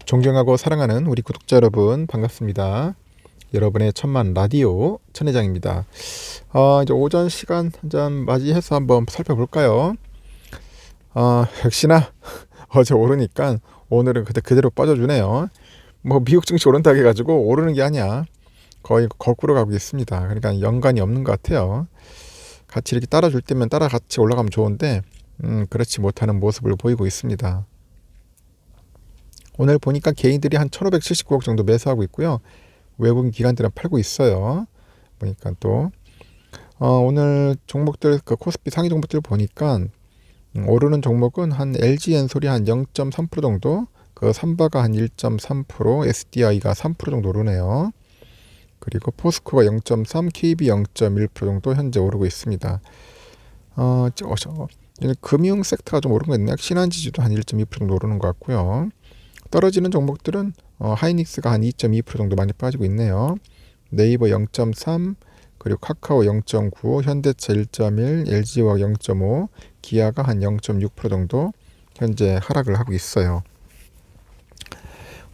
존경하고 사랑하는 우리 구독자 여러분 반갑습니다. 여러분의 천만 라디오 천회장입니다. 이제 오전 시간 한잔 맞이해서 한번 살펴볼까요? 역시나 어제 오르니까 오늘은 그대로 빠져주네요. 뭐 미국 증시 오른다고 해가지고 오르는 게 아니야. 거의 거꾸로 가고 있습니다. 그러니까 연관이 없는 것 같아요. 같이 이렇게 따라줄 때면 따라 같이 올라가면 좋은데 그렇지 못하는 모습을 보이고 있습니다. 오늘 보니까 개인들이 한 1579억 정도 매수하고 있고요. 외국인 기관들은 팔고 있어요. 보니까 또 오늘 종목들 그 코스피 상위 종목들 보니까 오르는 종목은 한 LG엔솔이 한 0.3% 정도, 그 삼바가 한 1.3%, SDI가 3% 정도 오르네요. 그리고 포스코가 0.3, KB 0.1% 정도 현재 오르고 있습니다. 금융 섹터가 좀 오른 거 있네요. 신한지주도 한 1.2% 정도 오르는 것 같고요. 떨어지는 종목들은 하이닉스가 한 2.2% 정도 많이 빠지고 있네요. 네이버 0.3, 그리고 카카오 0.9, 현대차 1.1, LG화학 0.5, 기아가 한 0.6% 정도 현재 하락을 하고 있어요.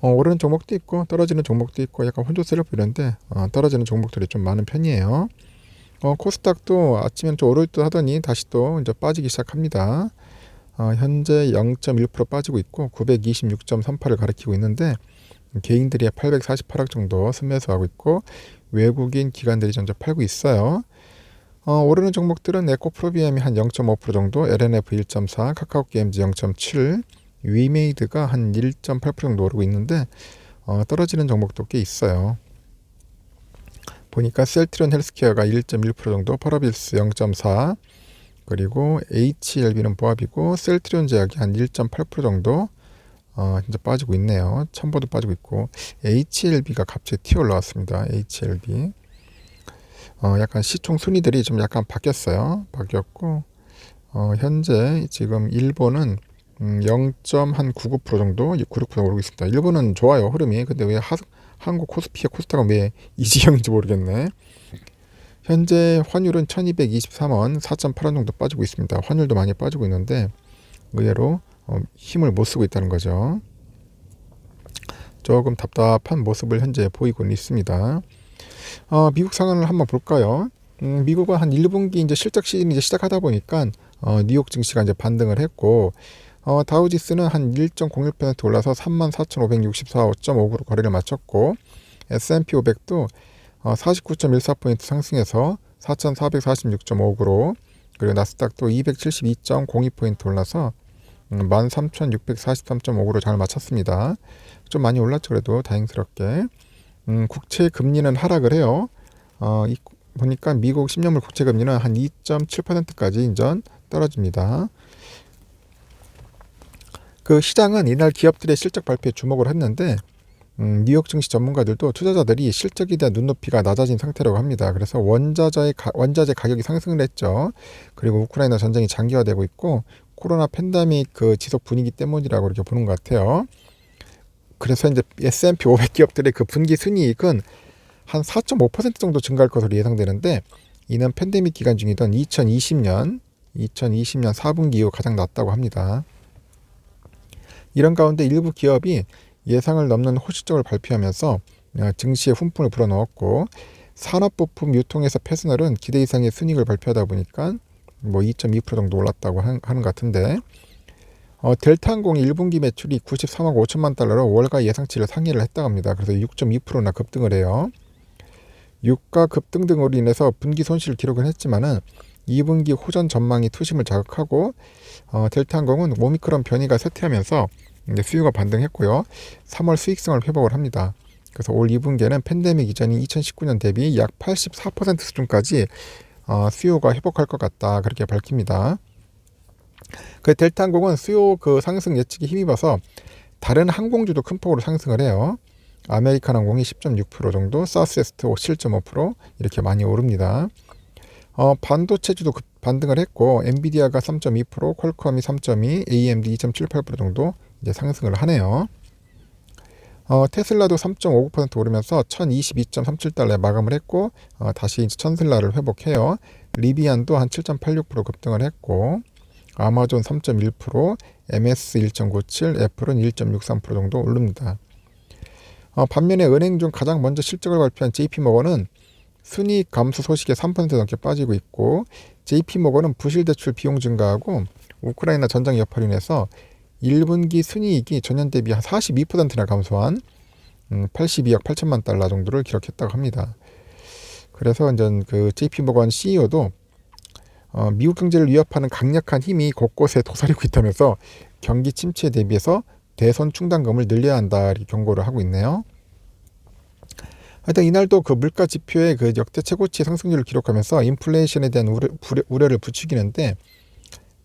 오르는 종목도 있고 떨어지는 종목도 있고 약간 혼조세를 보이는데 떨어지는 종목들이 좀 많은 편이에요. 코스닥도 아침엔 좀 오를 듯 하더니 다시 또 이제 빠지기 시작합니다. 현재 0.1% 빠지고 있고 926.38을 가리키고 있는데 개인들이 848억 정도 순매수하고 있고 외국인 기관들이 먼저 팔고 있어요. 오르는 종목들은 에코프로비엠이 한 0.5% 정도, LNF 1.4, 카카오게임즈 0.7, 위메이드가 한 1.8% 정도 오르고 있는데 떨어지는 종목도 꽤 있어요. 보니까 셀트리온 헬스케어가 1.1% 정도, 파라빌스 0.4, 그리고 HLB는 보합이고 셀트리온 제약이 한 1.8% 정도 이제 빠지고 있네요. 첨보도 빠지고 있고 HLB가 갑자기 튀어 올라왔습니다. HLB 약간 시총 순위들이 좀 약간 바뀌었고 현재 지금 일본은 0.99% 정도, 96% 오르고 있습니다. 일본은 좋아요, 흐름이. 근데 왜 한국 코스피와 코스닥은 왜 이 지경인지 모르겠네. 현재 환율은 1223원, 4.8원 정도 빠지고 있습니다. 환율도 많이 빠지고 있는데 의외로 힘을 못 쓰고 있다는 거죠. 조금 답답한 모습을 현재 보이고 있습니다. 미국 상황을 한번 볼까요? 미국은 한 1분기 이제 실적 시즌이 이제 시작하다 보니까 뉴욕 증시가 이제 반등을 했고 다우지수는 한 1.01% 올라서 34,564.59로 거래를 마쳤고 S&P 500도 49.14포인트 상승해서 4,446.59로, 그리고 나스닥도 272.02포인트 올라서 13,643.59로 잘 마쳤습니다. 좀 많이 올랐죠. 그래도 다행스럽게. 국채 금리는 하락을 해요. 보니까 미국 10년물 국채 금리는 한 2.7%까지 인전 떨어집니다. 그 시장은 이날 기업들의 실적 발표에 주목을 했는데 뉴욕 증시 전문가들도 투자자들이 실적에 대한 눈높이가 낮아진 상태라고 합니다. 그래서 원자재 가격이 상승을 했죠. 그리고 우크라이나 전쟁이 장기화되고 있고 코로나 팬데믹 그 지속 분위기 때문이라고 이렇게 보는 것 같아요. 그래서 이제 S&P 500 기업들의 그 분기 순이익은 한 4.5% 정도 증가할 것으로 예상되는데 이는 팬데믹 기간 중이던 2020년 4분기 이후 가장 낮다고 합니다. 이런 가운데 일부 기업이 예상을 넘는 호실적을 발표하면서 증시에 훈풍을 불어넣었고 산업부품 유통에서 패스널은 기대 이상의 순이익을 발표하다 보니까 뭐 2.2% 정도 올랐다고 하는 것 같은데 델타항공이 1분기 매출이 93억 5천만 달러로 월가 예상치를 상회를 했다고 합니다. 그래서 6.2%나 급등을 해요. 유가 급등 등으로 인해서 분기 손실을 기록은 했지만은 2분기 호전 전망이 투심을 자극하고 델타항공은 오미크론 변이가 쇠퇴하면서 이제 수요가 반등했고요. 3월 수익성을 회복을 합니다. 그래서 올 2분기에는 팬데믹 이전인 2019년 대비 약 84% 수준까지 수요가 회복할 것 같다, 그렇게 밝힙니다. 그 델타항공은 수요 그 상승 예측에 힘입어서 다른 항공주도 큰 폭으로 상승을 해요. 아메리칸 항공이 10.6% 정도, 사우스웨스트 7.5% 이렇게 많이 오릅니다. 반도체주도 반등을 했고 엔비디아가 3.2%, 퀄컴이 3.2%, AMD 2.78% 정도 이제 상승을 하네요. 테슬라도 3.59% 오르면서 1022.37달러에 마감을 했고 다시 1000슬라를 회복해요. 리비안도 한 7.86% 급등을 했고 아마존 3.1%, MS 1.97, 애플은 1.63% 정도 오릅니다. 반면에 은행 중 가장 먼저 실적을 발표한 JP모건은 순이익 감소 소식에 3% 넘게 빠지고 있고, JP모건은 부실 대출 비용 증가하고 우크라이나 전장 여파로 인해서 1분기 순이익이 전년 대비 한 42%나 감소한 82억 8천만 달러 정도를 기록했다고 합니다. 그래서 이제 그 JP모건 CEO도 미국 경제를 위협하는 강력한 힘이 곳곳에 도사리고 있다면서 경기 침체에 대비해서 대손 충당금을 늘려야 한다 이렇게 경고를 하고 있네요. 하여튼 이날도 그 물가 지표의 그 역대 최고치 상승률을 기록하면서 인플레이션에 대한 우려를 부추기는데,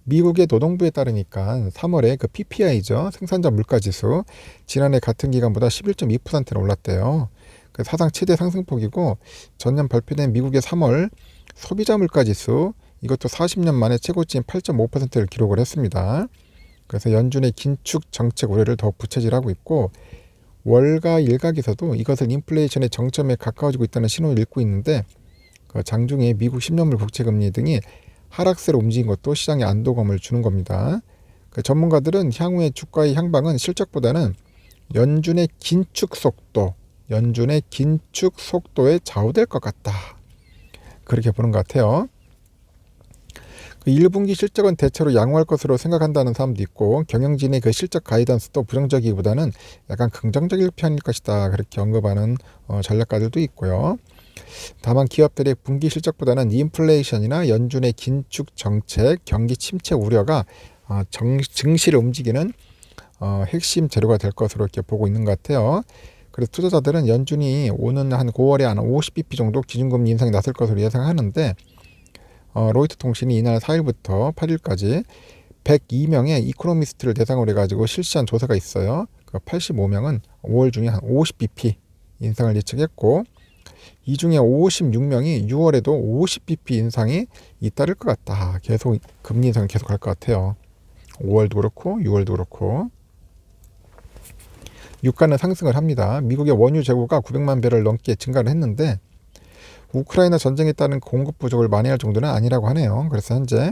미국의 노동부에 따르니까 3월에 그 PPI죠. 생산자 물가지수 지난해 같은 기간보다 11.2%나 올랐대요. 그 사상 최대 상승폭이고, 전년 발표된 미국의 3월 소비자 물가지수 이것도 40년 만에 최고치인 8.5%를 기록을 했습니다. 그래서 연준의 긴축 정책 우려를 더 부채질하고 있고, 월가 일각에서도 이것을 인플레이션의 정점에 가까워지고 있다는 신호를 읽고 있는데, 그 장중에 미국 10년물 국채금리 등이 하락세로 움직인 것도 시장에 안도감을 주는 겁니다. 그 전문가들은 향후의 주가의 향방은 실적보다는 연준의 긴축 속도에 좌우될 것 같다. 그렇게 보는 것 같아요. 그 1분기 실적은 대체로 양호할 것으로 생각한다는 사람도 있고, 경영진의 그 실적 가이던스도 부정적이기보다는 약간 긍정적일 편일 것이다 그렇게 언급하는 전략가들도 있고요. 다만 기업들의 분기 실적보다는 인플레이션이나 연준의 긴축 정책, 경기 침체 우려가 증시를 움직이는 핵심 재료가 될 것으로 이렇게 보고 있는 것 같아요. 그래서 투자자들은 연준이 오는 한 9월에 한 50bp 정도 기준금리 인상이 났을 것으로 예상하는데, 로이터 통신이 이날 4일부터 8일까지 102명의 이코노미스트를 대상으로 해가지고 실시한 조사가 있어요. 그 85명은 5월 중에 한 50bp 인상을 예측했고, 이 중에 56명이 6월에도 50bp 인상이 잇따를 것 같다. 계속 금리 인상을 계속 할 것 같아요. 5월도 그렇고 6월도 그렇고. 유가는 상승을 합니다. 미국의 원유 재고가 900만 배럴 넘게 증가를 했는데, 우크라이나 전쟁에 따른 공급 부족을 만회할 정도는 아니라고 하네요. 그래서 현재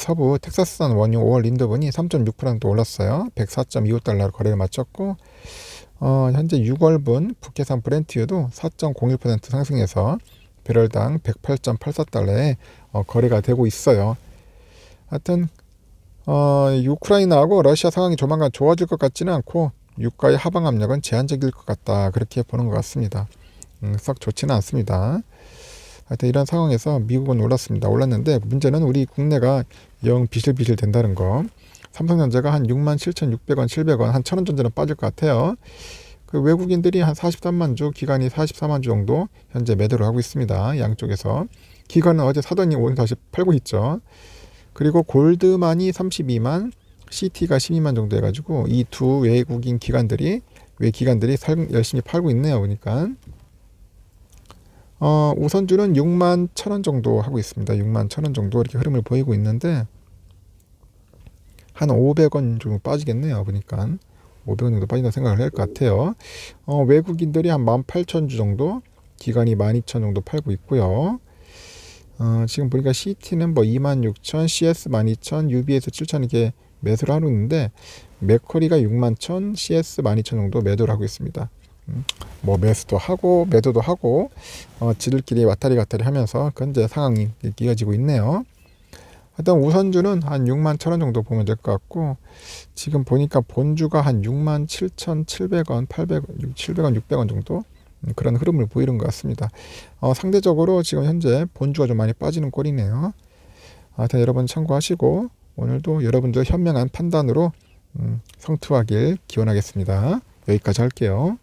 서부 텍사스산 원유 5월 인도분이 3.6% 올랐어요. 104.25달러로 거래를 마쳤고, 현재 6월분 북해산 브렌트유도 4.01% 상승해서 배럴당 108.84달러에 거래가 되고 있어요. 하여튼 우크라이나하고 러시아 상황이 조만간 좋아질 것 같지는 않고, 유가의 하방 압력은 제한적일 것 같다 그렇게 보는 것 같습니다. 썩 좋지는 않습니다. 하여튼 이런 상황에서 미국은 올랐는데, 문제는 우리 국내가 영 비실비실 된다는 거. 삼성전자가 한 67,600원, 700원, 한 1,000원 정도는 빠질 것 같아요. 그 외국인들이 한 43만 주, 기관이 44만 주 정도 현재 매도를 하고 있습니다. 양쪽에서. 기관은 어제 사더니 오늘 다시 팔고 있죠. 그리고 골드만이 32만, CT가 12만 정도 해가지고 이 두 외국인 기관들이 열심히 팔고 있네요. 보니까. 우선주는 6만 1,000원 정도 하고 있습니다. 6만 1,000원 정도 이렇게 흐름을 보이고 있는데, 한 500원 정도 빠지겠네요. 보니까 500원 정도 빠진다 생각을 할 것 같아요. 외국인들이 한 18,000주 정도, 기관이 12,000 정도 팔고 있고요. 지금 보니까 CT는 뭐 26,000, CS 12,000, UBS 7,000 이렇게 매수를 하고 있는데, 맥커리가 61,000, CS 12,000 정도 매도를 하고 있습니다. 뭐 매수도 하고 매도도 하고 지들끼리 왔다리 갔다리 하면서 현재 상황이 이어지고 있네요. 하여튼 우선주는 한 6만 1,000원 정도 보면 될 것 같고, 지금 보니까 본주가 한 6만 7,700원, 800원, 700원, 600원 정도 그런 흐름을 보이는 것 같습니다. 상대적으로 지금 현재 본주가 좀 많이 빠지는 꼴이네요. 하여튼 여러분 참고하시고, 오늘도 여러분들 현명한 판단으로 성투하길 기원하겠습니다. 여기까지 할게요.